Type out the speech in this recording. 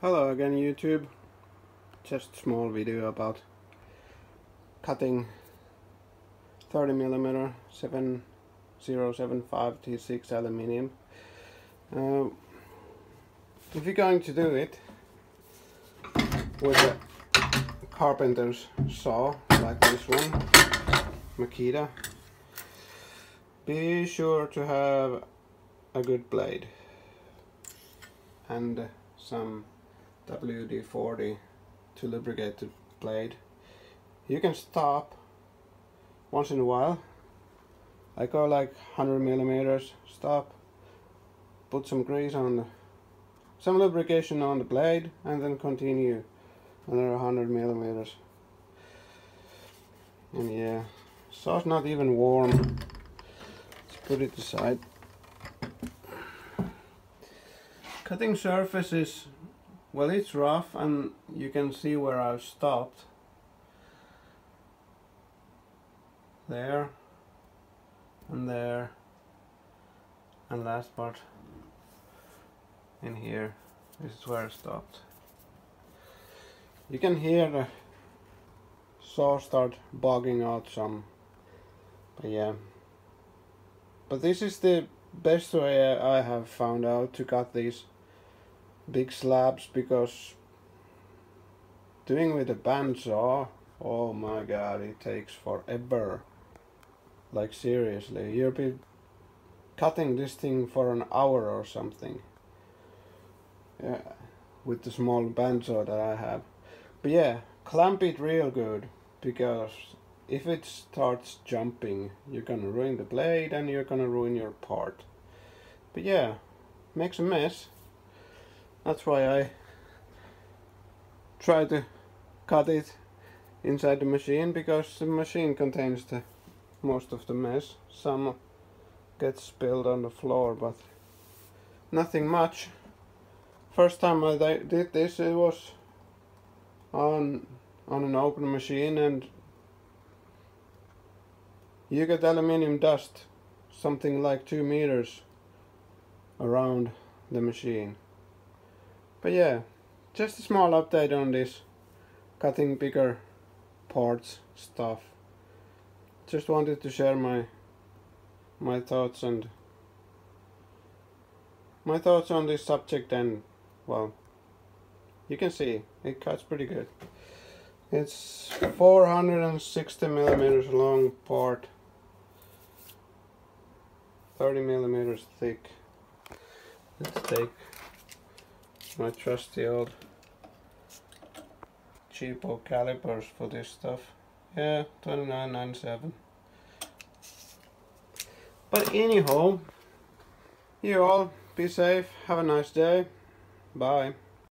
Hello again YouTube, just a small video about cutting 30mm 7075 T6 aluminium. If you're going to do it with a carpenter's saw like this one, Makita, be sure to have a good blade and some WD-40 to lubricate the blade. You can stop once in a while. I go like 100mm, stop, put some grease on some lubrication on the blade, and then continue another 100mm. And yeah, saw's not even warm. Let's put it aside. Cutting surface is, well, it's rough, and you can see where I've stopped. There, and there, and last part in here. This is where I stopped. You can hear the saw start bogging out some, but yeah. But this is the best way I have found out to cut these big slabs, because doing with a bandsaw, oh my god, it takes forever. Like seriously, you'll be cutting this thing for an hour or something. Yeah, with the small bandsaw that I have. But yeah, clamp it real good, because if it starts jumping, you're gonna ruin the blade and you're gonna ruin your part. But yeah, makes a mess. That's why I try to cut it inside the machine, because the machine contains the most of the mess. Some gets spilled on the floor, but nothing much. First time I did this, it was on an open machine, and you get aluminium dust something like 2 meters around the machine. But yeah, just a small update on this cutting bigger parts stuff. Just wanted to share my thoughts on this subject, and well, you can see it cuts pretty good. It's 460mm long part, 30mm thick. Let's take my trusty old cheapo calipers for this stuff. Yeah, 29.97. But anyhow, you all be safe, have a nice day, bye.